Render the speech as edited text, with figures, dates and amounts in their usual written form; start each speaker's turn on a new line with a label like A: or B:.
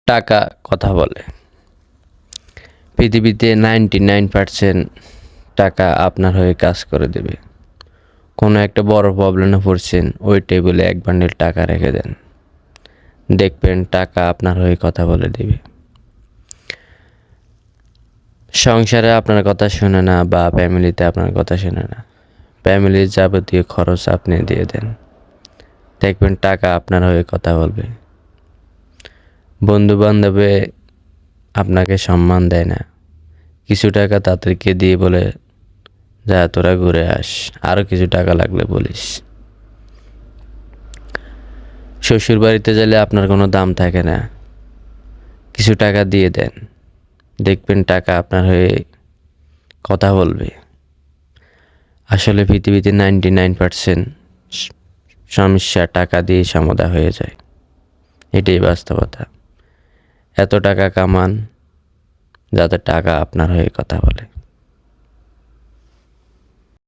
A: টাকা কথা বলে। পৃথিবীতে 99% টাকা আপনার হয়ে কাজ করে দেবে। কোনো একটা বড় প্রবলেমে পড়ছেন, ওই টেবিলে এক বান্ডিল টাকা রেখে দেন, দেখবেন টাকা আপনার হয়ে কথা বলে দেবে। সংসারে আপনার কথা শুনে না বা ফ্যামিলিতে আপনার কথা শুনে না, ফ্যামিলির যাবতীয় খরচ আপনি দিয়ে দেন, দেখবেন টাকা আপনার হয়ে কথা বলবে। বন্ধু বান্ধবে আপনাকে সম্মান দেয় না, কিছু টাকা তাদেরকে দিয়ে বলে, যা তোরা ঘুরে আস, আরও কিছু টাকা লাগলে বলিস। শ্বশুর বাড়িতে গেলে আপনার কোনো দাম থাকে না, কিছু টাকা দিয়ে দেন, দেখবেন টাকা আপনার হয়ে কথা বলবে। আসলে পৃথিবীতে 99% সমস্যা টাকা দিয়ে সমাধা হয়ে যায়, এটাই বাস্তবতা। এত টাকা কামান যাতে টাকা আপনার হয়ে কথা বলে।